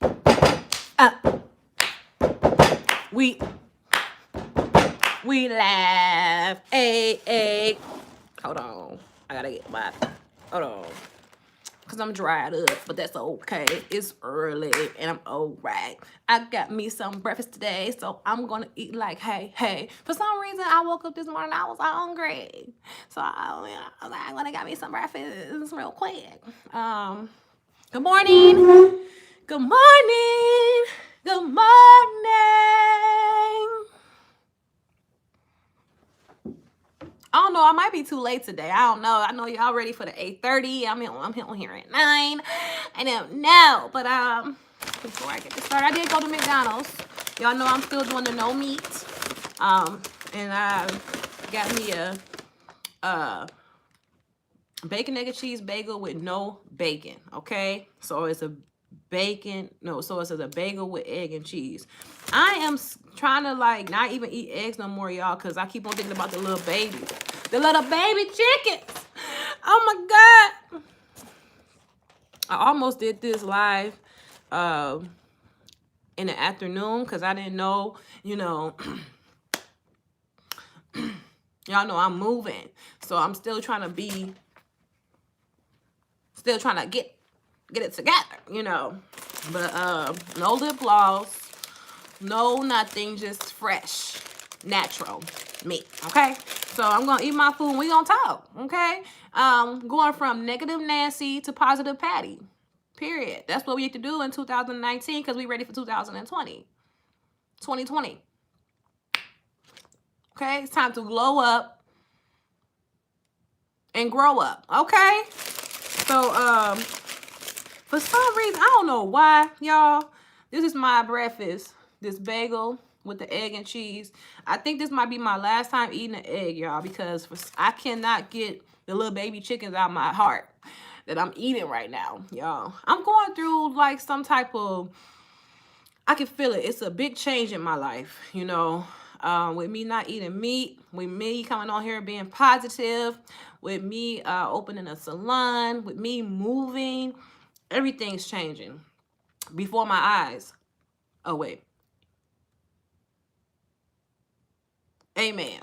Uh, we laugh. Hey. Hold on. I gotta get my. Hold on. Because I'm dried up, but that's okay. It's early and I'm alright. I got me some breakfast today, so I'm going to eat like, hey. For some reason, I woke up this morning, I was hungry. So I was like, I'm going to get me some breakfast real quick. Good morning. Good morning. Good morning. I don't know. I might be too late today. I don't know. I know y'all ready for the 8:30. I'm on here at 9. I don't know. But before I get this started, I did go to McDonald's. Y'all know I'm still doing the no meat. And I got me a bacon, egg, and cheese bagel with no bacon. Okay, so it's a bagel with egg and cheese. I am trying to like not even eat eggs no more, y'all, because I keep on thinking about the little baby chickens. Oh my god, I almost did this live in the afternoon because I didn't know, y'all know I'm moving, so I'm still trying to get it together, but no lip gloss, no nothing, just fresh, natural meat. Okay, so I'm gonna eat my food and we gonna talk. Okay, going from negative Nancy to positive Patty, period. That's what we have to do in 2019 because we ready for 2020. Okay, it's time to glow up and grow up. Okay, so for some reason, I don't know why, y'all, this is my breakfast. This bagel with the egg and cheese. I think this might be my last time eating an egg, y'all, because I cannot get the little baby chickens out of my heart that I'm eating right now, y'all. I'm going through like some type of, I can feel it. It's a big change in my life, with me not eating meat, with me coming on here being positive, with me opening a salon, with me moving. Everything's changing before my eyes. Oh, wait. Amen.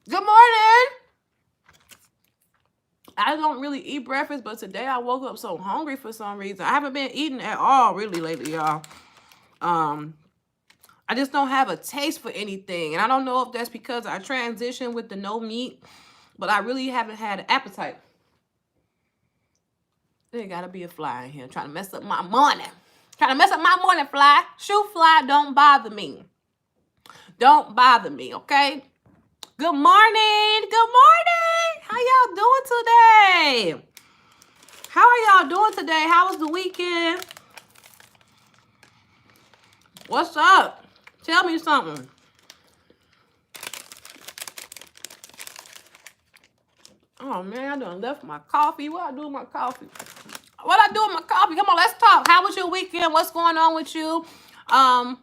Good morning. I don't really eat breakfast, but today I woke up so hungry for some reason. I haven't been eating at all really lately, y'all. I just don't have a taste for anything. And I don't know if that's because I transitioned with the no meat, but I really haven't had an appetite. There gotta be a fly in here trying to mess up my morning. Fly. Shoe fly, don't bother me. Don't bother me, okay? Good morning. Good morning. How y'all doing today? How are y'all doing today? How was the weekend? What's up? Tell me something. Oh man, I done left my coffee. What I do with my coffee? Come on, let's talk. How was your weekend? What's going on with you? Y'all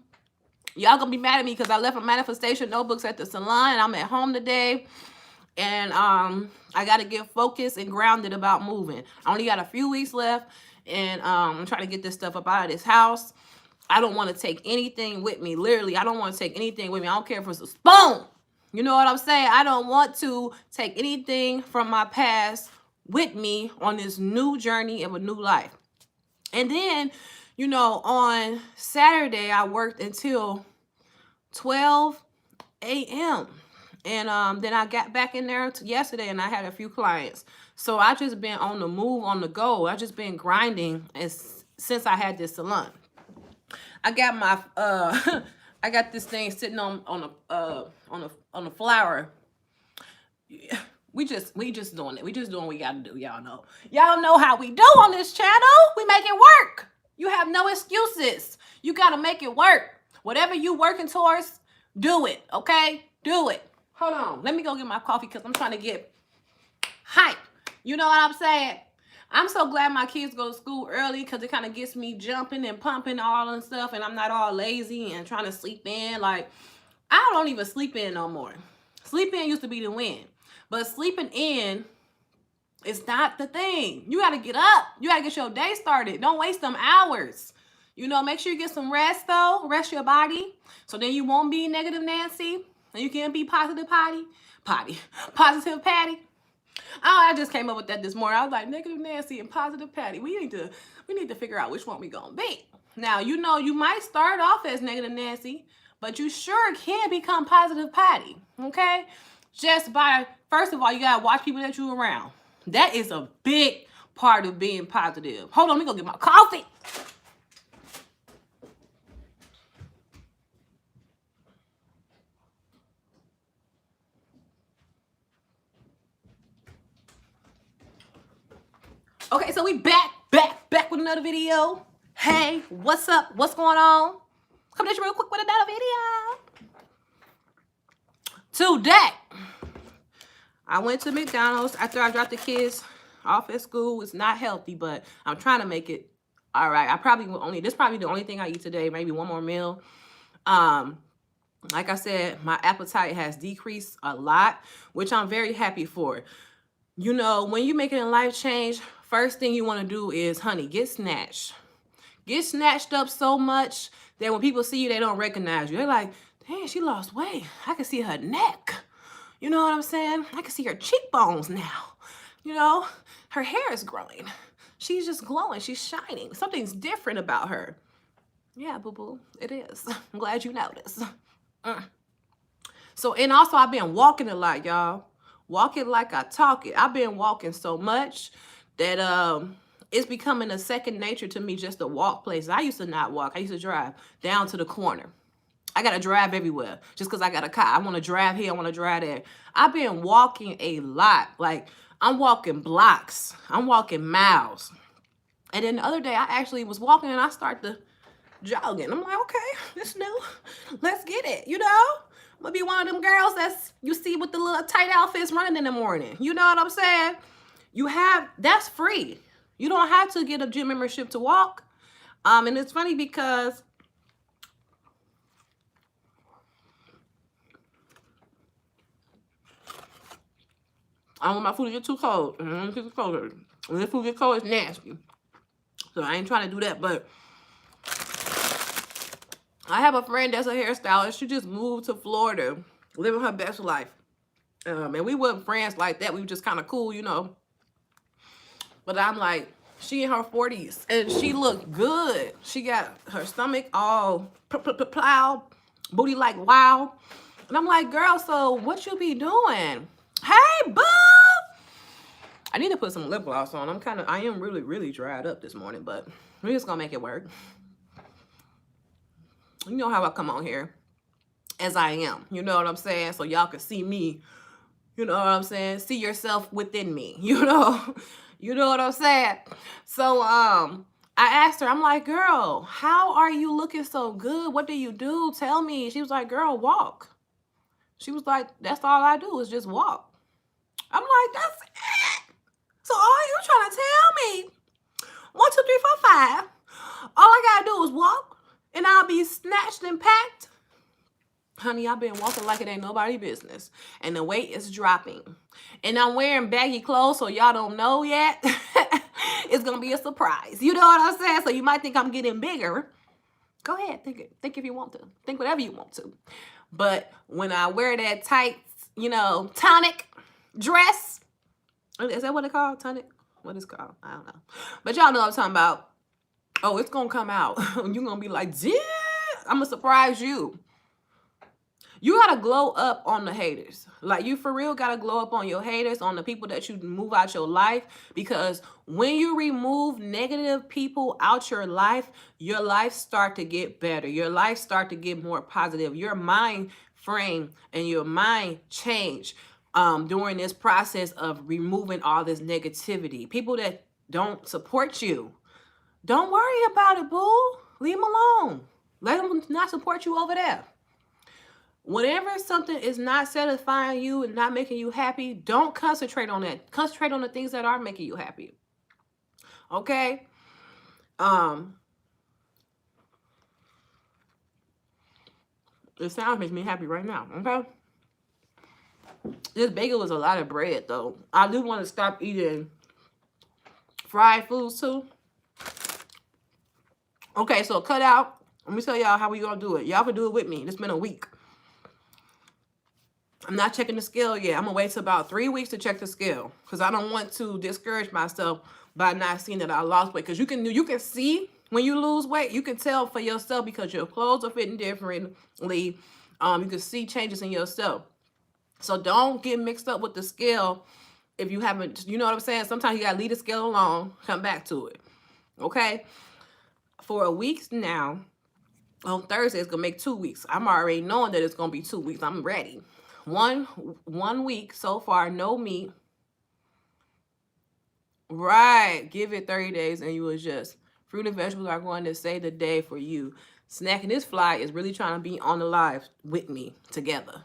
gonna be mad at me because I left my manifestation notebooks at the salon and I'm at home today. And I gotta get focused and grounded about moving. I only got a few weeks left, and I'm trying to get this stuff up out of this house. I don't want to take anything with me. Literally, I don't want to take anything with me. I don't care if it's a spoon. You know what I'm saying? I don't want to take anything from my past with me on this new journey of a new life. And then, on Saturday, I worked until 12 a.m. And then I got back in there yesterday and I had a few clients. So I just been on the move, on the go. I just been grinding since I had this salon. I got my I got this thing sitting on a flower. We just doing it. We just doing what we gotta do. Y'all know how we do on this channel. We make it work. You have no excuses. You gotta make it work. Whatever you working towards, do it. Okay? Do it. Hold on. Let me go get my coffee because I'm trying to get hype. You know what I'm saying? I'm so glad my kids go to school early because it kind of gets me jumping and pumping all and stuff, and I'm not all lazy and trying to sleep in. Like, I don't even sleep in no more. Sleep in used to be the win. But sleeping in is not the thing. You got to get up. You got to get your day started. Don't waste them hours. You know, make sure you get some rest though. Rest your body. So then you won't be negative Nancy. And you can be positive Positive Patty. Oh, I just came up with that this morning. I was like, negative Nancy and positive Patty. We need to figure out which one we gonna be. Now, you know, you might start off as negative Nancy, but you sure can become positive Patty. Okay? Just by, first of all, you gotta watch people that you're around. That is a big part of being positive. Hold on, let me go get my coffee. Okay, so we back with another video. Hey, what's up? What's going on? Come at you real quick with another video. Today, I went to McDonald's after I dropped the kids off at school. It's not healthy, but I'm trying to make it all right. This probably the only thing I eat today, maybe one more meal. Like I said, my appetite has decreased a lot, which I'm very happy for. You know, when you're making a life change, first thing you want to do is, honey, get snatched. Get snatched up so much that when people see you, they don't recognize you. They're like, dang, she lost weight. I can see her neck. You know what I'm saying? I can see her cheekbones now. You know, her hair is growing. She's just glowing. She's shining. Something's different about her. Yeah, boo-boo, it is. I'm glad you noticed. So, and also I've been walking a lot, y'all. Walking like I talk it. I've been walking so much that it's becoming a second nature to me just to walk places. I used to not walk. I used to drive down to the corner. I got to drive everywhere just because I got a car. I want to drive here. I want to drive there. I've been walking a lot. Like, I'm walking blocks. I'm walking miles. And then the other day, I actually was walking and I started jogging. I'm like, okay, this new. Let's get it, you know? I'm going to be one of them girls that's you see with the little tight outfits running in the morning. You know what I'm saying? That's free. You don't have to get a gym membership to walk. And it's funny because I don't want my food to get too cold. I don't want it to get cold. When the food get cold, it's nasty. So I ain't trying to do that, but I have a friend that's a hairstylist. She just moved to Florida, living her best life. And we weren't friends like that. We were just kind of cool, you know. But I'm like, she in her 40s, and she looked good. She got her stomach all plowed, booty like wow. And I'm like, girl, so what you be doing? Hey, boo! I need to put some lip gloss on. I am really, really dried up this morning, but we're just gonna make it work. You know how I come on here as I am. You know what I'm saying? So y'all can see me. You know what I'm saying? See yourself within me. You know? You know what I'm saying? So I asked her, I'm like, girl, how are you looking so good? What do you do? Tell me. She was like, girl, walk. She was like, that's all I do is just walk. I'm like, that's it. So all you trying to tell me, 1, 2, 3, 4, 5, all I gotta do is walk and I'll be snatched and packed? Honey, I've been walking like it ain't nobody business. And the weight is dropping. And I'm wearing baggy clothes, so y'all don't know yet. It's going to be a surprise. You know what I'm saying? So you might think I'm getting bigger. Go ahead. Think if you want to. Think whatever you want to. But when I wear that tight, you know, tonic dress. Is that what it's called? Tonic? What is it called? I don't know. But y'all know what I'm talking about. Oh, it's going to come out. You're going to be like, yeah, I'm going to surprise you. You gotta glow up on the haters. Like, you for real gotta glow up on your haters, on the people that you move out your life. Because when you remove negative people out your life start to get better. Your life start to get more positive. Your mind frame and your mind change during this process of removing all this negativity. People that don't support you, don't worry about it, boo. Leave them alone. Let them not support you over there. Whenever something is not satisfying you and not making you happy, don't concentrate on that. Concentrate on the things that are making you happy. Okay? The sound makes me happy right now, okay? This bagel was a lot of bread, though. I do want to stop eating fried foods, too. Okay, so cut out. Let me tell y'all how we gonna do it. Y'all can do it with me. It's been a week. I'm not checking the scale yet. I'm gonna wait till about 3 weeks to check the scale because I don't want to discourage myself by not seeing that I lost weight. Because you can see when you lose weight, you can tell for yourself because your clothes are fitting differently. You can see changes in yourself. So don't get mixed up with the scale if you haven't. You know what I'm saying? Sometimes you gotta leave the scale alone, come back to it. Okay. For a week now, on Thursday it's gonna make 2 weeks. I'm already knowing that it's gonna be 2 weeks. I'm ready. One week so far, no meat. Right. Give it 30 days and you adjust. Fruit and vegetables are going to save the day for you. Snacking. This fly is really trying to be on the live with me together.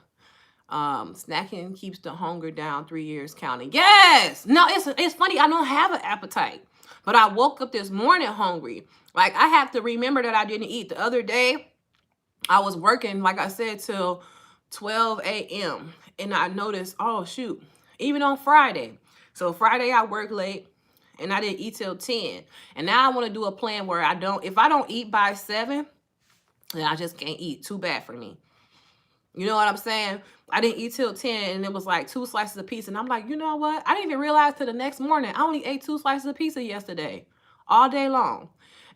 Snacking keeps the hunger down. 3 years counting. Yes. No, it's funny. I don't have an appetite, but I woke up this morning hungry. Like I have to remember that I didn't eat the other day. I was working, like I said, till 12 a.m. and I noticed, oh shoot, even on Friday. So Friday I worked late and I didn't eat till 10. And now I want to do a plan where if I don't eat by 7, then I just can't eat. Too bad for me. You know what I'm saying? I didn't eat till 10 and it was like 2 slices of pizza. And I'm like, you know what? I didn't even realize till the next morning. I only ate 2 slices of pizza yesterday, all day long.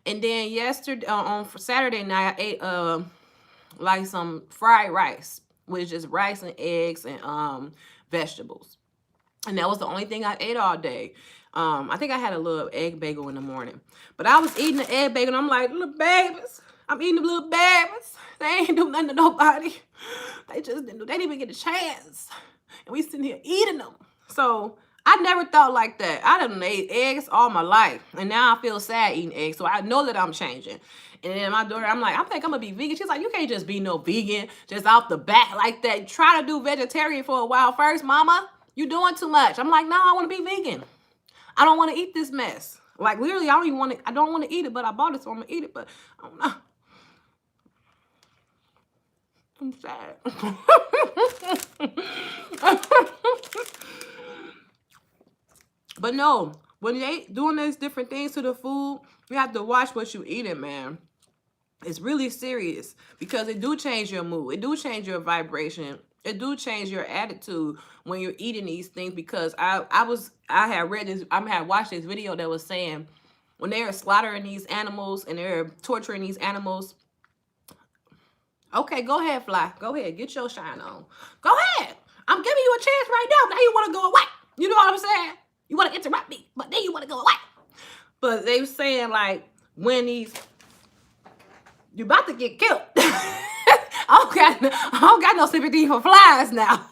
And then yesterday, on Saturday night, I ate like some fried rice, with just rice and eggs and vegetables. And that was the only thing I ate all day. I think I had a little egg bagel in the morning. But I was eating the egg bagel and I'm like, little babies. I'm eating the little babies. They ain't do nothing to nobody. They didn't even get a chance. And we sitting here eating them. So I never thought like that. I done ate eggs all my life. And now I feel sad eating eggs. So I know that I'm changing. And then my daughter, I'm like, I think I'm going to be vegan. She's like, you can't just be no vegan just off the bat like that. Try to do vegetarian for a while first, mama. You doing too much. I'm like, no, I want to be vegan. I don't want to eat this mess. Like, literally, I don't want to eat it, but I bought it, so I'm going to eat it. But I don't know. I'm sad. But no, when they doing these different things to the food, you have to watch what you eating, man. It's really serious because it do change your mood. It do change your vibration. It do change your attitude when you're eating these things. Because I had watched this video that was saying when they are slaughtering these animals and they're torturing these animals. Okay, go ahead, Fly. Go ahead, get your shine on. Go ahead. I'm giving you a chance right now. Now you want to go away. You know what I'm saying? You want to interrupt me, but then you want to go away. But they were saying like when you're about to get killed. I don't got no sympathy for flies now.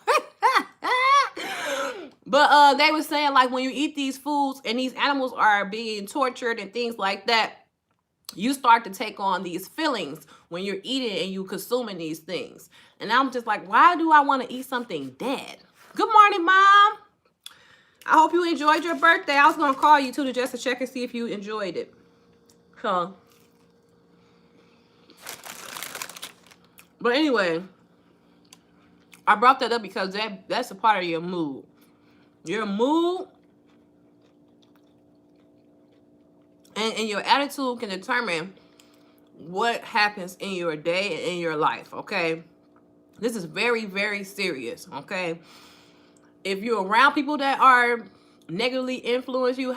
But they were saying like when you eat these foods and these animals are being tortured and things like that, you start to take on these feelings when you're eating and you consuming these things. And I'm just like, why do I want to eat something dead? Good morning, Mom. I hope you enjoyed your birthday. I was going to call you too just to check and see if you enjoyed it. So, but anyway, I brought that up because that's a part of your mood. Your mood and your attitude can determine what happens in your day and in your life, okay? This is very, very serious, okay? If you're around people that are negatively influence you,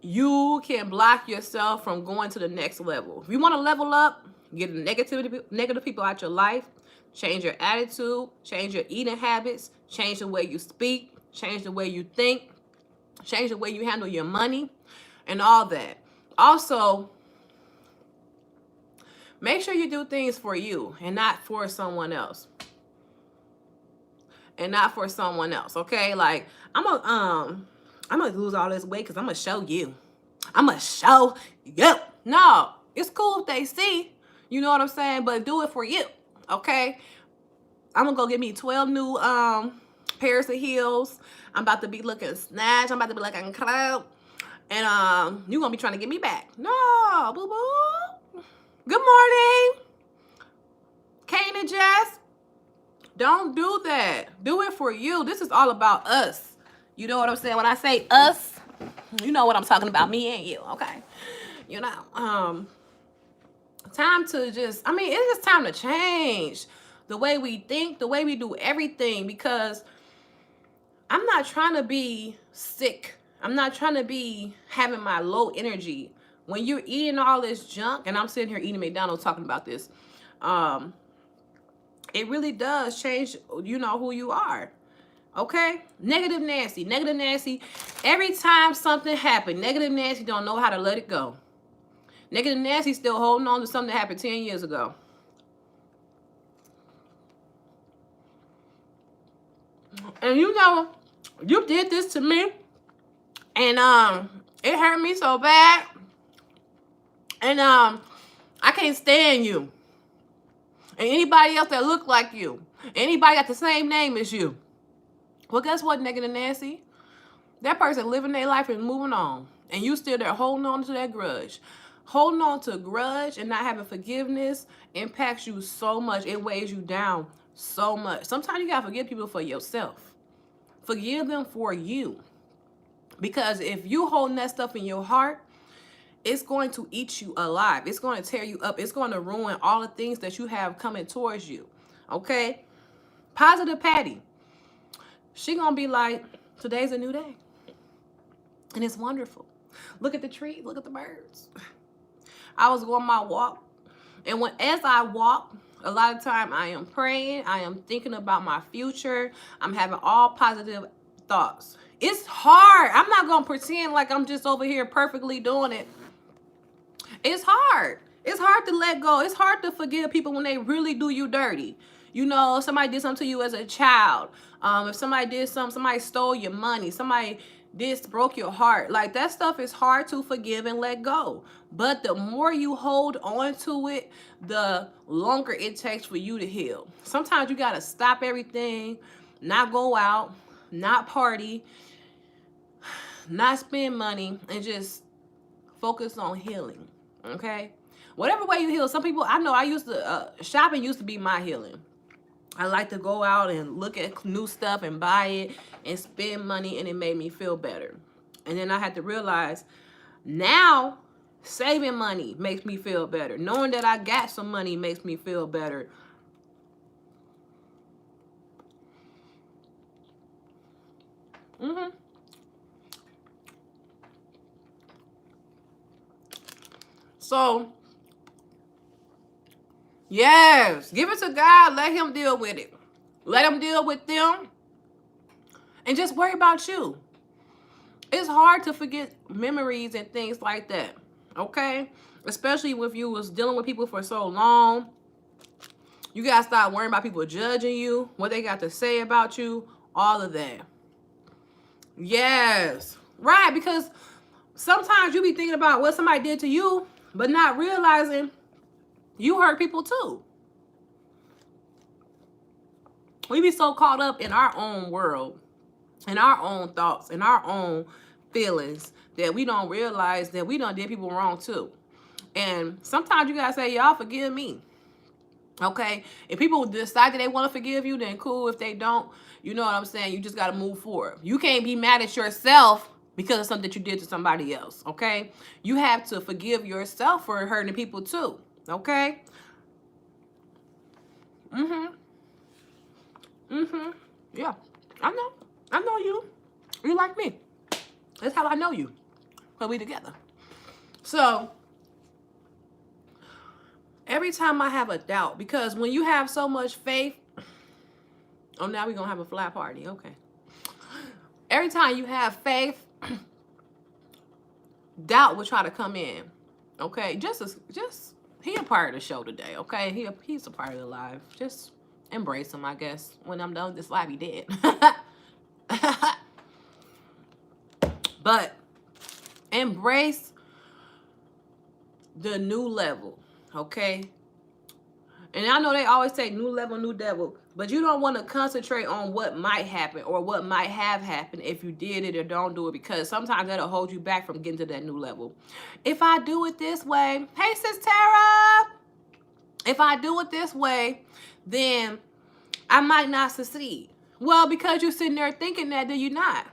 you can block yourself from going to the next level. If you want to level up, get the negative people out your life, change your attitude, change your eating habits, change the way you speak, change the way you think, change the way you handle your money, and all that. Also, make sure you do things for you and not for someone else. Okay? Like, I'm gonna lose all this weight because I'm gonna show you. No, it's cool if they see. You know what I'm saying? But do it for you. Okay? I'm gonna go get me 12 new pairs of heels. I'm about to be looking snatched. I'm about to be looking clout. And you're gonna be trying to get me back. No, boo-boo. Good morning. it, Jess. Don't do that. Do it for you. This is all about us. You know what I'm saying? When I say us, you know what I'm talking about. Me and you, okay? You know, time to just, I mean, it's just time to change the way we think, the way we do everything, because I'm not trying to be sick. I'm not trying to be having my low energy. When you're eating all this junk, and I'm sitting here eating McDonald's talking about this, it really does change, you know, who you are. Okay? Negative Nancy. Negative Nancy. Every time something happened, Negative Nancy don't know how to let it go. Negative Nancy still holding on to something that happened 10 years ago. And you know, you did this to me. And it hurt me so bad. And I can't stand you. And anybody else that look like you. Anybody got the same name as you. Well, guess what, Negative Nancy? That person living their life and moving on. And you still there holding on to that grudge. Holding on to a grudge and not having forgiveness impacts you so much. It weighs you down so much. Sometimes you gotta forgive people for yourself. Forgive them for you. Because if you holding that stuff in your heart, it's going to eat you alive. It's going to tear you up. It's going to ruin all the things that you have coming towards you. Okay? Positive Patty. She gonna be like, today's a new day. And it's wonderful. Look at the tree. Look at the birds. I was going my walk. And as I walk, a lot of time I am praying. I am thinking about my future. I'm having all positive thoughts. It's hard. I'm not going to pretend like I'm just over here perfectly doing it. It's hard. It's hard to let go. It's hard to forgive people when they really do you dirty. You know, somebody did something to you as a child. If somebody did something, somebody stole your money, somebody broke your heart. Like, that stuff is hard to forgive and let go. But the more you hold on to it, the longer it takes for you to heal. Sometimes you got to stop everything, not go out, not party, not spend money, and just focus on healing. Okay? Whatever way you heal. Some people, I know I used to, shopping used to be my healing. I like to go out and look at new stuff and buy it and spend money, and it made me feel better. And then I had to realize now saving money makes me feel better. Knowing that I got some money makes me feel better. So, yes, give it to God. Let him deal with it. Let him deal with them. And just worry about you. It's hard to forget memories and things like that. Okay? Especially if you was dealing with people for so long. You got to start worrying about people judging you, what they got to say about you, all of that. Yes. Right, because sometimes you be thinking about what somebody did to you, but not realizing you hurt people too. We be so caught up in our own world, in our own thoughts, in our own feelings, that we don't realize that we done did people wrong too. And sometimes you gotta say, y'all forgive me. Okay? If people decide that they want to forgive you, then cool. If they don't, you know what I'm saying? You just gotta move forward. You can't be mad at yourself because of something that you did to somebody else. Okay? You have to forgive yourself for hurting people too. Okay? Yeah. I know. I know you. You like me. That's how I know you. When we together. So, every time I have a doubt, because when you have so much faith, oh, now we're going to have a flat party. Okay. Every time you have faith, doubt will try to come in. Okay? He a part of the show today. Okay? He's a part of the live. Just embrace him, I guess. When I'm done with this live, he dead. But embrace the new level, okay? And I know they always say new level, new devil, but you don't want to concentrate on what might happen or what might have happened if you did it or don't do it, because sometimes that'll hold you back from getting to that new level. If I do it this way, hey, Sis Tara, If I do it this way, then I might not succeed. Well, because you're sitting there thinking that, then you're not.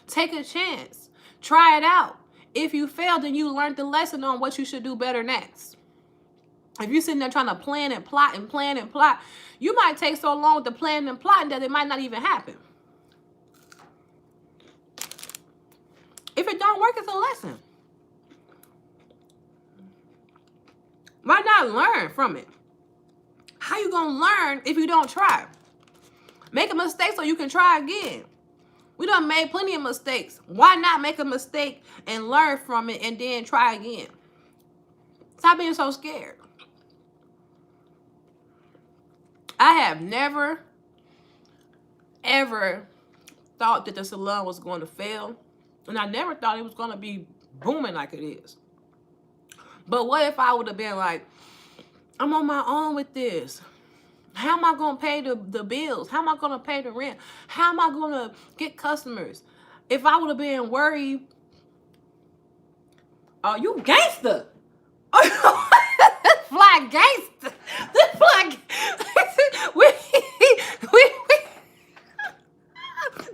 Take a chance. Try it out. If you fail, then you learned the lesson on what you should do better next. If you're sitting there trying to plan and plot and plan and plot, you might take so long with the planning and plotting that it might not even happen. If it don't work, it's a lesson. Why not learn from it? How you gonna learn if you don't try? Make a mistake so you can try again. We done made plenty of mistakes. Why not make a mistake and learn from it and then try again? Stop being so scared. I have never, ever thought that the salon was going to fail. And I never thought it was going to be booming like it is. But what if I would have been like, I'm on my own with this. How am I going to pay the bills? How am I going to pay the rent? How am I going to get customers? If I would have been worried, oh, you gangster. Fly gangster. This fly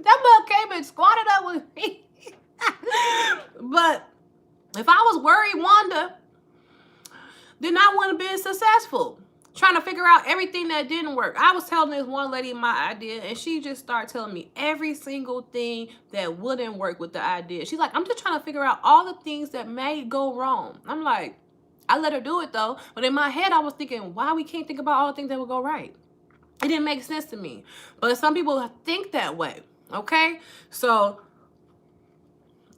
that mother came and squatted up with me. But if I was worried, Wanda, then I wouldn't have been successful. Trying to figure out everything that didn't work. I was telling this one lady my idea, and she just started telling me every single thing that wouldn't work with the idea. She's like, I'm just trying to figure out all the things that may go wrong. I'm like, I let her do it though. But in my head, I was thinking, why we can't think about all the things that would go right? It didn't make sense to me. But some people think that way, okay? So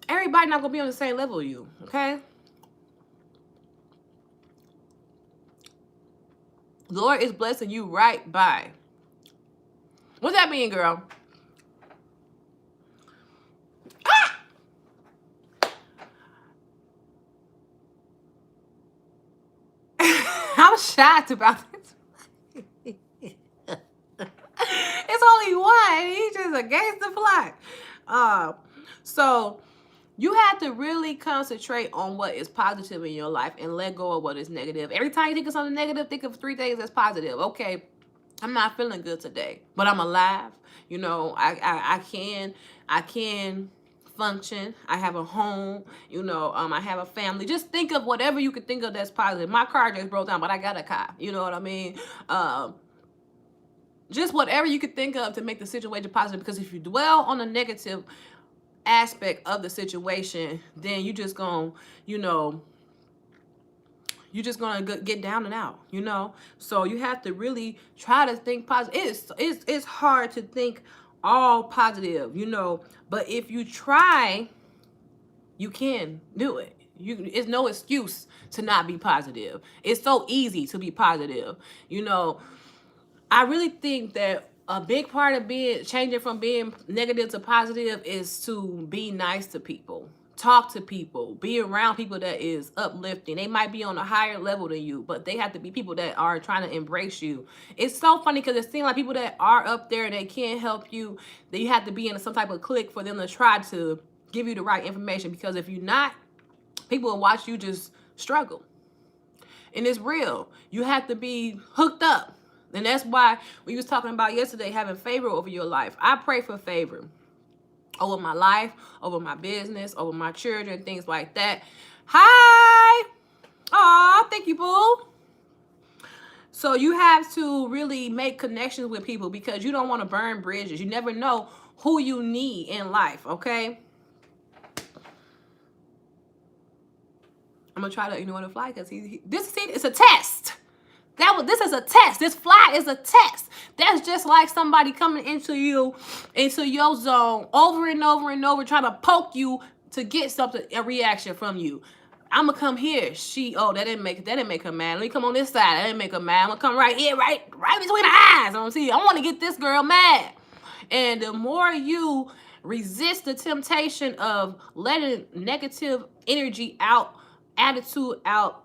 everybody not gonna be on the same level as you, okay? The Lord is blessing you right by. What's that mean, girl? Ah! I'm shocked about this. It's only one. He's just against the fly. So you have to really concentrate on what is positive in your life and let go of what is negative. Every time you think of something negative, think of 3 things that's positive. Okay, I'm not feeling good today, but I'm alive. You know, I can function. I have a home. You know, I have a family. Just think of whatever you could think of that's positive. My car just broke down, but I got a car. You know what I mean? Just whatever you could think of to make the situation positive. Because if you dwell on the negative aspect of the situation, then you just gonna, you know, you're just gonna get down and out, you know. So you have to really try to think positive. It's hard to think all positive, you know, but if you try, you can do it. It's no excuse to not be positive. It's so easy to be positive, you know. I really think that a big part of changing from being negative to positive is to be nice to people. Talk to people. Be around people that is uplifting. They might be on a higher level than you, but they have to be people that are trying to embrace you. It's so funny because it seems like people that are up there and they can't help you, that you have to be in some type of clique for them to try to give you the right information. Because if you're not, people will watch you just struggle. And it's real. You have to be hooked up. And that's why we was talking about yesterday having favor over your life. I pray for favor over my life, over my business, over my children, things like that. Hi. Aw, thank you, boo. So you have to really make connections with people because you don't want to burn bridges. You never know who you need in life, okay? I'm going to try to ignore the fly because it's a test. This is a test. This fly is a test. That's just like somebody coming into your zone over and over and over, trying to poke you to get something, a reaction from you. I'm gonna come here. That didn't make her mad. Let me come on this side. That didn't make her mad. I'm gonna come right here, right between the eyes. I want to get this girl mad. And the more you resist the temptation of letting negative energy out, attitude out,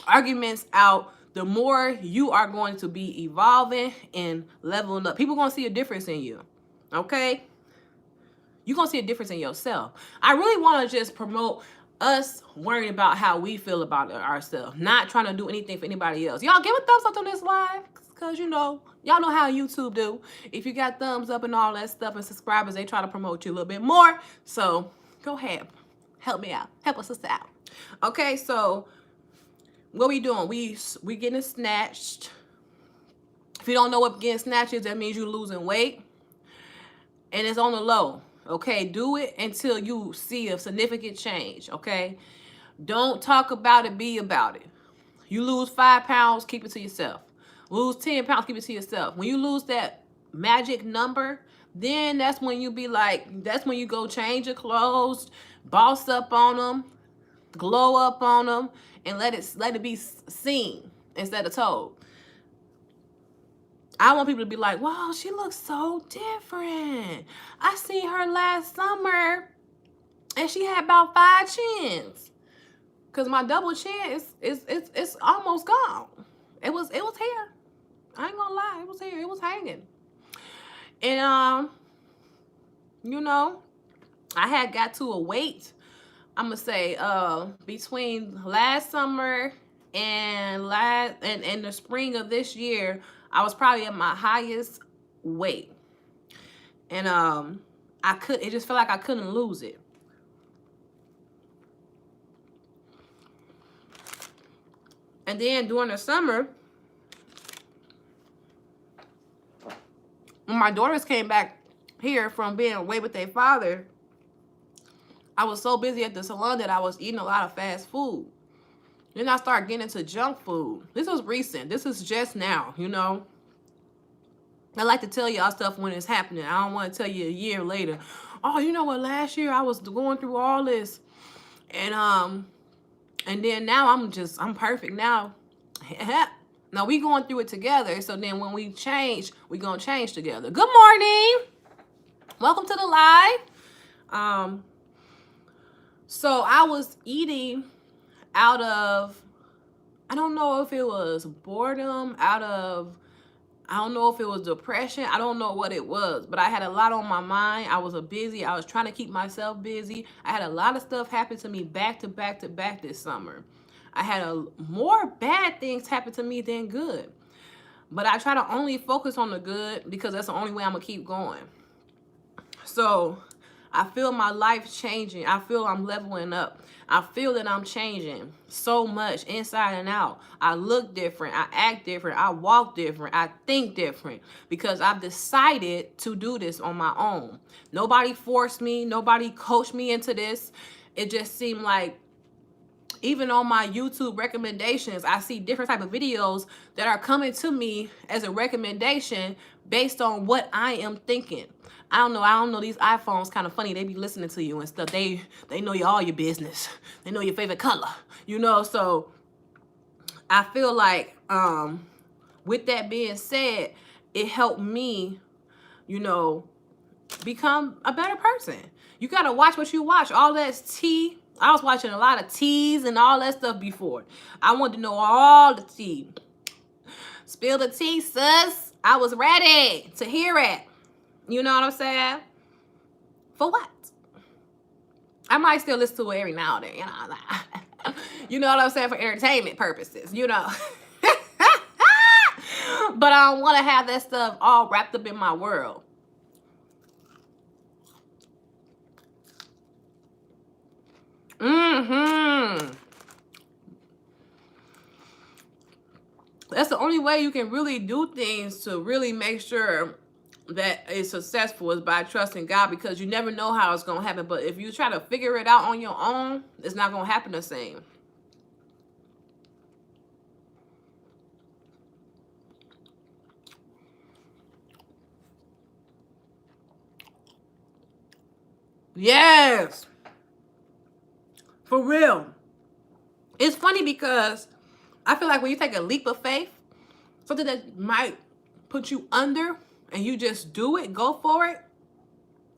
arguments out, the more you are going to be evolving and leveling up. People are going to see a difference in you, okay? You're going to see a difference in yourself. I really want to just promote us worrying about how we feel about ourselves, not trying to do anything for anybody else. Y'all give a thumbs up on this live, because you know, y'all know how YouTube do. If you got thumbs up and all that stuff and subscribers, they try to promote you a little bit more. So go ahead, help me out, help us out. Okay, so what we doing? We getting snatched. If you don't know what getting snatched is, that means you losing weight, and it's on the low. Okay, do it until you see a significant change. Okay, don't talk about it, be about it. You lose 5 pounds, keep it to yourself. Lose 10 pounds, keep it to yourself. When you lose that magic number, then that's when you be like, that's when you go change your clothes, boss up on them, glow up on them, and let it be seen instead of told. I want people to be like, wow, she looks so different. I seen her last summer and she had about 5 chins. Cause my double chin is almost gone. It was here. I ain't gonna lie, it was here. It was hanging. And you know, I had got to a weight, I'm gonna say, between last summer and the spring of this year, I was probably at my highest weight. And it just felt like I couldn't lose it. And then during the summer, when my daughters came back here from being away with their father, I was so busy at the salon that I was eating a lot of fast food. Then I started getting into junk food. This was recent. This is just now, you know. I like to tell y'all stuff when it's happening. I don't want to tell you a year later. Oh, you know what? Last year I was going through all this. And then now I'm perfect now. Now we going through it together. So then when we change, we gonna change together. Good morning. Welcome to the live. So I was eating out of, I don't know if it was boredom, I don't know if it was depression. I don't know what it was, but I had a lot on my mind. I was trying to keep myself busy. I had a lot of stuff happen to me back to back to back this summer. I had more bad things happen to me than good. But I try to only focus on the good because that's the only way I'm going to keep going. So I feel my life changing. I feel I'm leveling up. I feel that I'm changing so much inside and out. I look different. I act different. I walk different. I think different because I've decided to do this on my own. Nobody forced me. Nobody coached me into this. It just seemed like even on my YouTube recommendations, I see different type of videos that are coming to me as a recommendation based on what I am thinking. I don't know. These iPhones kind of funny. They be listening to you and stuff. They know all your business. They know your favorite color. You know, so I feel like with that being said, it helped me, you know, become a better person. You got to watch what you watch. All that's tea. I was watching a lot of teas and all that stuff before. I wanted to know all the tea. Spill the tea, sis. I was ready to hear it. You know what I'm saying? For what? I might still listen to it every now and then. You know what I'm saying? For entertainment purposes, you know. But I don't want to have that stuff all wrapped up in my world. That's the only way you can really do things to really make sure that it's successful is by trusting God, because you never know how it's going to happen. But if you try to figure it out on your own, it's not going to happen the same. Yes. For real. It's funny because I feel like when you take a leap of faith, something that might put you under, and you just do it, go for it,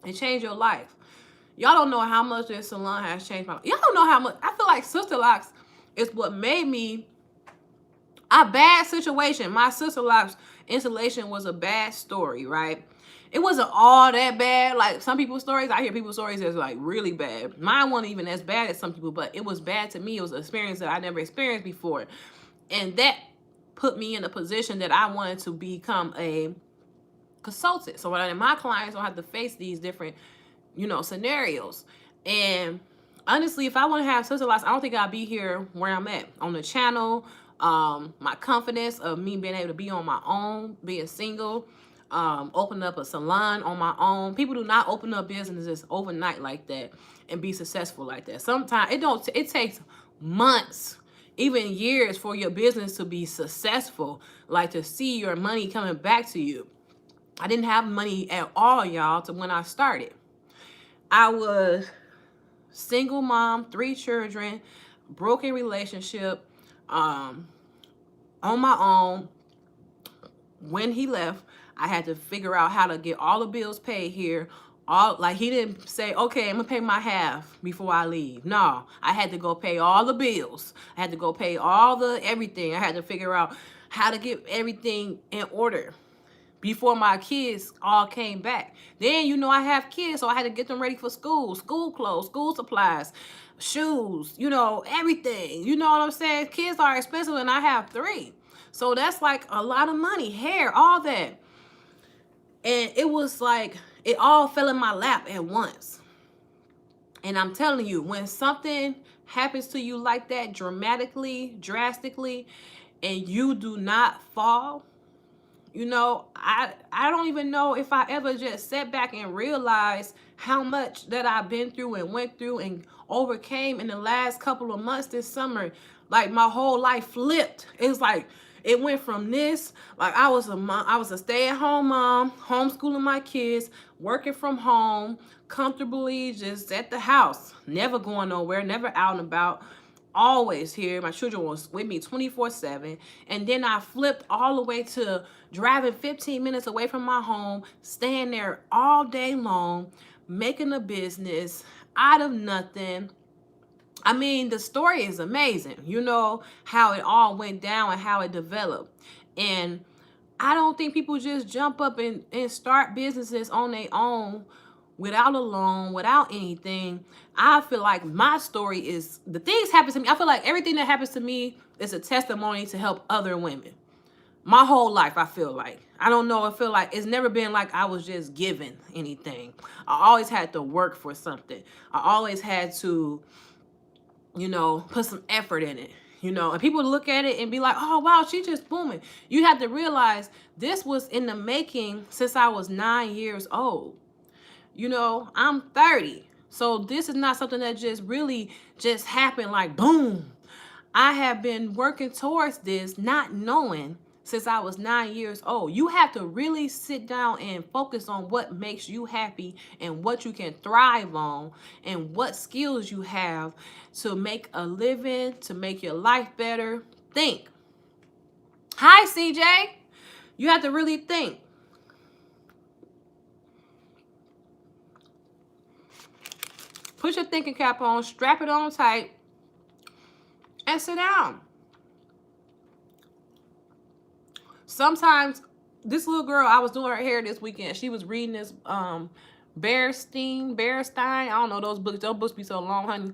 and change your life. Y'all don't know how much this salon has changed my life. Y'all don't know how much. I feel like Sister Locks is what made me A bad situation. My sister-in-law's installation was a bad story, right? It wasn't all that bad. Like some people's stories, I hear people's stories that's like really bad. Mine wasn't even as bad as some people, but it was bad to me. It was an experience that I never experienced before. And that put me in a position that I wanted to become a consultant. So when my clients don't have to face these different, scenarios. And honestly, if I want to have sister-in-laws, I don't think I'll be here where I'm at on the channel. My confidence of me being able to be on my own, being single, open up a salon on my own. People do not open up businesses overnight like that and be successful like that. Sometimes it takes months, even years for your business to be successful, like to see your money coming back to you. I didn't have money at all, y'all, to when I started. I was single mom, 3 children, broken relationship, on my own. When he left, I had to figure out how to get all the bills paid here. He didn't say, okay, I'm gonna pay my half before I leave. No, I had to go pay all the bills. I had to go pay everything. I had to figure out how to get everything in order before my kids all came back. Then, I have kids, so I had to get them ready for school clothes, school supplies, shoes, everything. You know what I'm saying? Kids are expensive, and I have 3. So that's like a lot of money, hair, all that. And it was like, it all fell in my lap at once. And I'm telling you, when something happens to you like that, dramatically, drastically, and you do not fall, I don't even know if I ever just sat back and realized how much that I've been through and went through and overcame in the last couple of months this summer. Like my whole life flipped. It's like it went from this, like I was a stay-at-home mom, homeschooling my kids, working from home, comfortably just at the house, never going nowhere, never out and about, always here. My children was with me 24/7. And then I flipped all the way to driving 15 minutes away from my home, staying there all day long, making a business out of nothing. I mean, the story is amazing. How it all went down and how it developed. And I don't think people just jump up and start businesses on their own without a loan, without anything. I feel like my story is, the things happen to me. I feel like everything that happens to me is a testimony to help other women. My whole life, I feel like. I don't know. I feel like it's never been like I was just given anything. I always had to work for something. I always had to, put some effort in it. And people look at it and be like, oh, wow, she just booming. You have to realize this was in the making since I was 9 years old. I'm 30. So this is not something that just really just happened like boom. I have been working towards this, not knowing since I was 9 years old. You have to really sit down and focus on what makes you happy and what you can thrive on and what skills you have to make a living, to make your life better. Think. Hi, CJ. You have to really think. Put your thinking cap on, strap it on tight, and sit down. Sometimes, this little girl, I was doing her hair this weekend. She was reading this Bearstein. I don't know those books. Those books be so long, honey.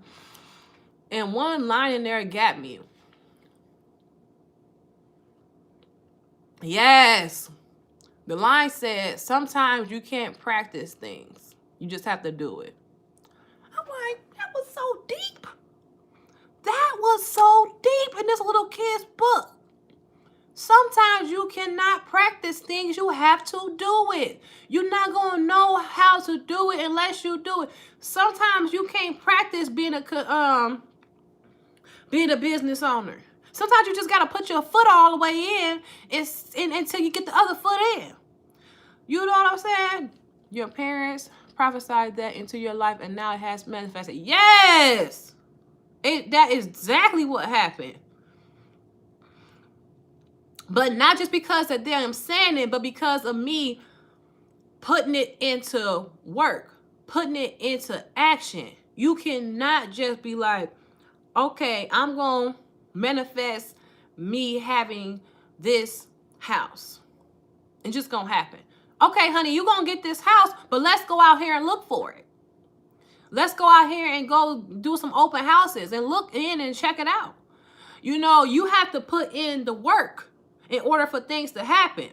And one line in there got me. Yes. The line said, sometimes you can't practice things. You just have to do it. I'm like, that was so deep. That was so deep in this little kid's book. Sometimes you cannot practice things. You have to do it. You're not going to know how to do it unless you do it. Sometimes you can't practice being a business owner. Sometimes you just got to put your foot all the way in until you get the other foot in. You know what I'm saying? Your parents prophesied that into your life, and now it has manifested. Yes! That is exactly what happened. But not just because of them saying it, but because of me putting it into work, putting it into action. You cannot just be like, okay, I'm going to manifest me having this house. It's just gonna happen. Okay, honey, you're gonna get this house, but let's go out here and look for it. Let's go out here and go do some open houses and look in and check it out. You know, you have to put in the work in order for things to happen.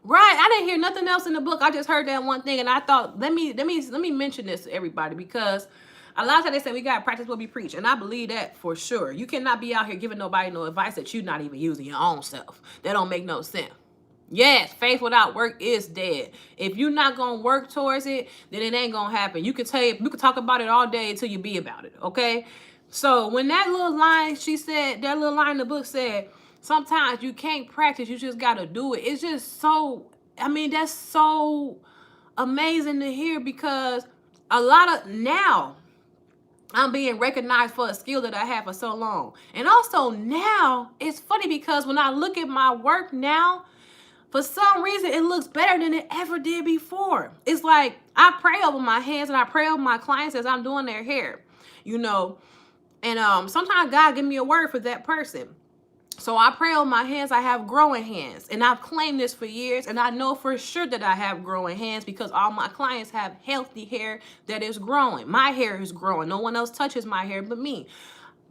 Right. I didn't hear nothing else in the book. I just heard that one thing, and I thought, let me mention this to everybody, because a lot of times they say we got to practice what we preach, and I believe that for sure. You cannot be out here giving nobody no advice that you're not even using your own self. That don't make no sense. Yes, faith without work is dead. If you're not gonna work towards it, then it ain't gonna happen. You could talk about it all day until you be about it. Okay. So when that little line that little line in the book said, sometimes you can't practice, you just gotta do it. It's just so, I mean, that's so amazing to hear, because a lot of now I'm being recognized for a skill that I have for so long. And also now it's funny, because when I look at my work now, for some reason it looks better than it ever did before. It's like I pray over my hands and I pray over my clients as I'm doing their hair, you know. And sometimes God give me a word for that person. So I pray on my hands, I have growing hands. And I've claimed this for years, and I know for sure that I have growing hands, because all my clients have healthy hair that is growing. My hair is growing. No one else touches my hair but me.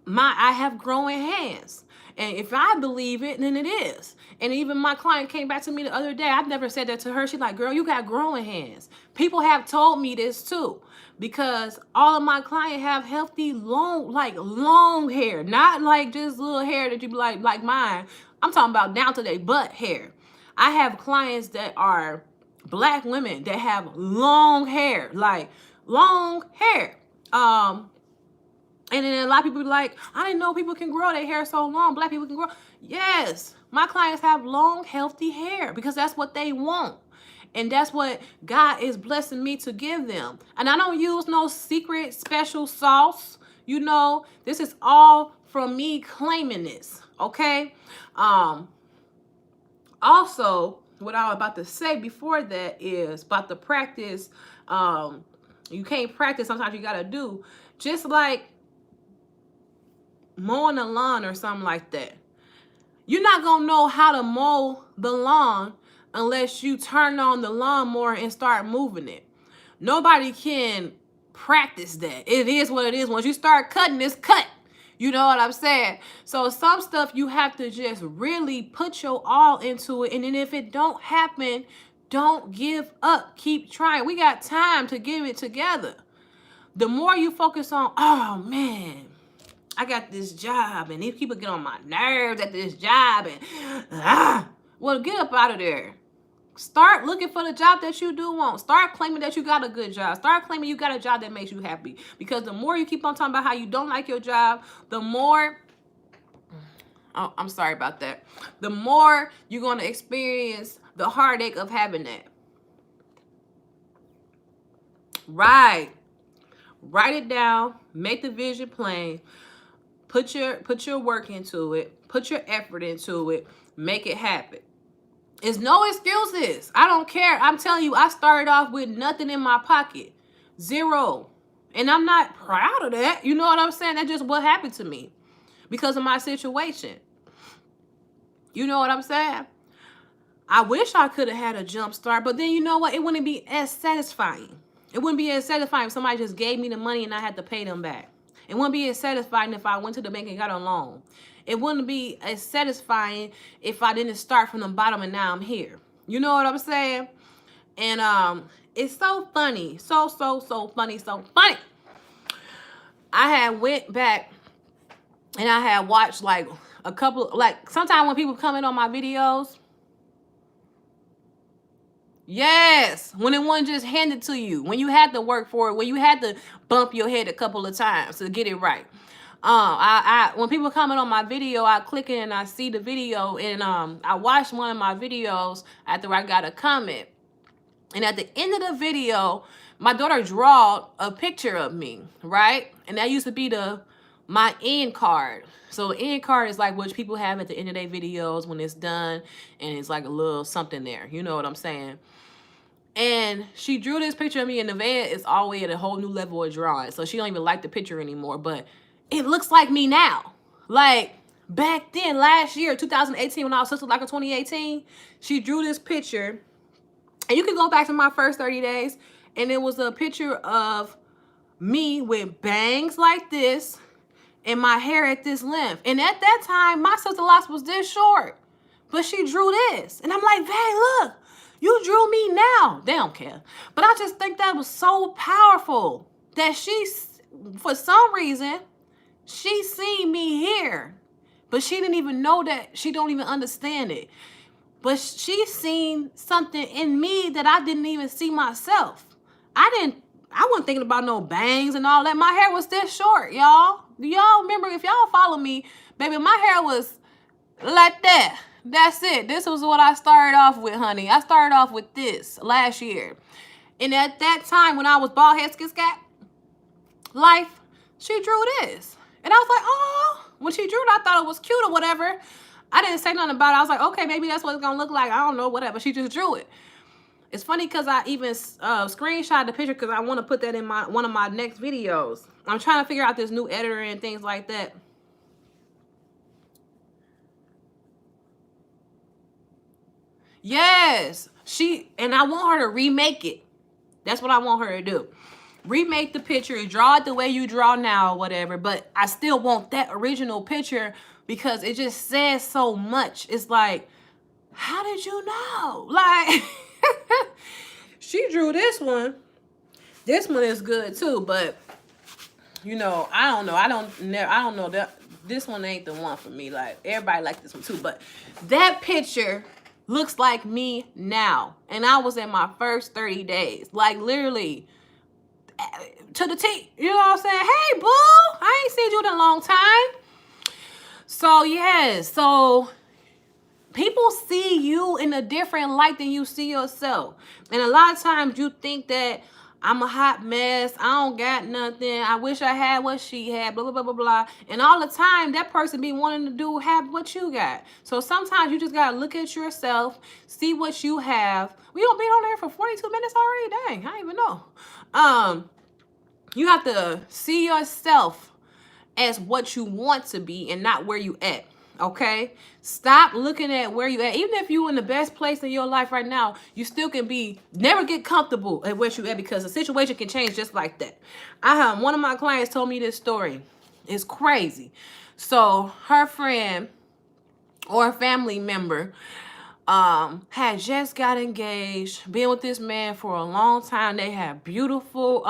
I have growing hands. And if I believe it, then it is. And even my client came back to me the other day. I've never said that to her. She's like, girl, you got growing hands. People have told me this too, because all of my clients have healthy, long hair, not like just little hair that you be like mine. I'm talking about down to their butt hair. I have clients that are Black women that have long hair, like long hair. And then a lot of people be like, I didn't know people can grow their hair so long. Black people can grow. Yes, my clients have long, healthy hair, because that's what they want. And that's what God is blessing me to give them. And I don't use no secret special sauce. You know, this is all from me claiming this, okay? Also, what I was about to say before that is about the practice. You can't practice, sometimes you got to do. Just like mowing the lawn or something like that. You're not going to know how to mow the lawn unless you turn on the lawnmower and start moving it. Nobody can practice that. It is what it is. Once you start cutting, it's cut. You know what I'm saying? So some stuff you have to just really put your all into it. And then if it don't happen, don't give up. Keep trying. We got time to give it together. The more you focus on, oh man, I got this job and these people get on my nerves at this job, and well, get up out of there. Start looking for the job that you do want. Start claiming that you got a good job. Start claiming you got a job that makes you happy. Because the more you keep on talking about how you don't like your job, the more, oh, I'm sorry about that, the more you're going to experience the heartache of having that. Right. Write it down. Make the vision plain. Put your work into it. Put your effort into it. Make it happen. It's no excuses. I don't care. I'm telling you, I started off with nothing in my pocket. Zero. And I'm not proud of that. You know what I'm saying? That's just what happened to me because of my situation. You know what I'm saying? I wish I could have had a jump start, but then you know what? It wouldn't be as satisfying. It wouldn't be as satisfying if somebody just gave me the money and I had to pay them back. It wouldn't be as satisfying if I went to the bank and got a loan. It wouldn't be as satisfying if I didn't start from the bottom and now I'm here. You know what I'm saying? And it's so funny. So funny. I had went back and I had watched like a couple, like sometimes when people come in on my videos, yes, when it wasn't just handed to you, when you had to work for it, when you had to bump your head a couple of times to get it right. When people comment on my video, I click it and I see the video, and I watched one of my videos after I got a comment. And at the end of the video, my daughter drew a picture of me, right? And that used to be my end card. So the end card is like what people have at the end of their videos when it's done, and it's like a little something there. You know what I'm saying? And she drew this picture of me, and Nevaeh is all the way at a whole new level of drawing. So she don't even like the picture anymore. But it looks like me now. Like back then, last year, 2018, when I was Sister Locker 2018, she drew this picture. And you can go back to my first 30 days. And it was a picture of me with bangs like this and my hair at this length. And at that time, my Sister Locks was this short. But she drew this. And I'm like, hey, look. You drew me now. They don't care. But I just think that was so powerful that for some reason, she seen me here. But she didn't even know that. She don't even understand it. But she seen something in me that I didn't even see myself. I wasn't thinking about no bangs and all that. My hair was this short, y'all. Do y'all remember? If y'all follow me, baby, my hair was like that. That's it. This was what I started off with, honey. I started off with this last year. And at that time, when I was bald head skit scat life, she drew this. And I was like, oh, when she drew it, I thought it was cute or whatever. I didn't say nothing about it. I was like, okay, maybe that's what it's going to look like. I don't know, whatever. She just drew it. It's funny because I even screenshot the picture because I want to put that in one of my next videos. I'm trying to figure out this new editor and things like that. Yes, and I want her to remake it. That's what I want her to do. Remake the picture and draw it the way you draw now or whatever. But I still want that original picture because it just says so much. It's like, how did you know? Like, she drew this one. This one is good too, but you know, I don't know. I don't know that this one ain't the one for me. Like, everybody like this one too, but that picture looks like me now. And I was in my first 30 days. Like, literally, to the T. You know what I'm saying? Hey, boo! I ain't seen you in a long time. So, yes. So, people see you in a different light than you see yourself. And a lot of times you think that I'm a hot mess. I don't got nothing. I wish I had what she had, blah, blah, blah, blah, blah. And all the time, that person be wanting to have what you got. So sometimes you just got to look at yourself, see what you have. We don't be on there for 42 minutes already? Dang, I don't even know. You have to see yourself as what you want to be and not where you at. Okay, stop looking at where you at. Even if you're in the best place in your life right now, you still can never get comfortable at where you at because the situation can change just like that. One of my clients told me this story. It's crazy. So her friend or a family member had just got engaged, been with this man for a long time. They had beautiful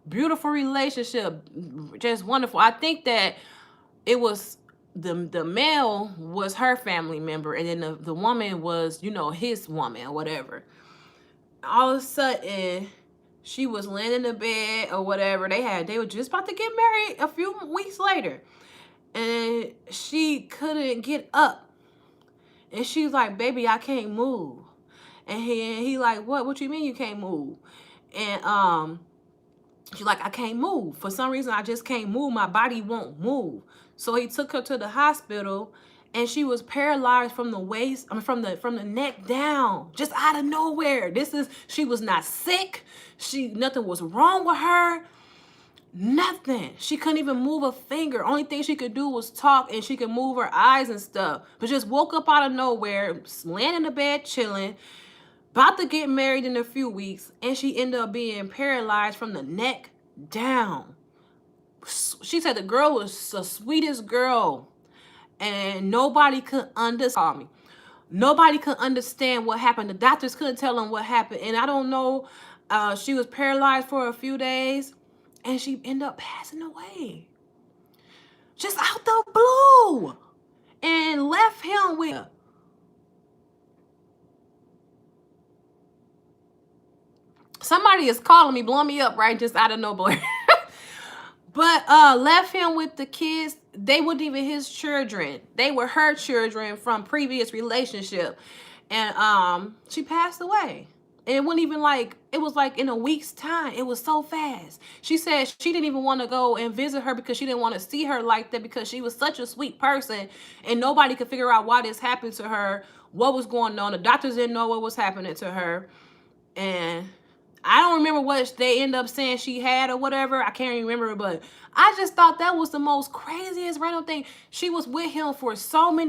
relationship, just wonderful. I think that it was the male was her family member, and then the woman was, you know, his woman or whatever. All of a sudden, she was laying in the bed or whatever. They were just about to get married a few weeks later, and she couldn't get up, and she's like, "Baby, I can't move." And he like, "What you mean you can't move?" And she's like, "I can't move. For some reason, I just can't move. My body won't move." So he took her to the hospital, and she was paralyzed from the waist, from the neck down, just out of nowhere. She was not sick. Nothing was wrong with her. Nothing. She couldn't even move a finger. Only thing she could do was talk, and she could move her eyes and stuff. But just woke up out of nowhere, laying in the bed, chilling, about to get married in a few weeks, and she ended up being paralyzed from the neck down. She said the girl was the sweetest girl, and nobody could understand. Nobody could understand what happened. The doctors couldn't tell them what happened, and I don't know. She was paralyzed for a few days, and she ended up passing away, just out the blue, and left him with. Somebody is calling me, blowing me up, right? Just out of nowhere. But left him with the kids. They weren't even his children. They were her children from previous relationship. And she passed away. And it wasn't even like, it was like in a week's time. It was so fast. She said she didn't even want to go and visit her because she didn't want to see her like that because she was such a sweet person. And nobody could figure out why this happened to her, what was going on. The doctors didn't know what was happening to her. And I don't remember what they end up saying she had or whatever. I can't remember, but I just thought that was the most craziest random thing. She was with him for so many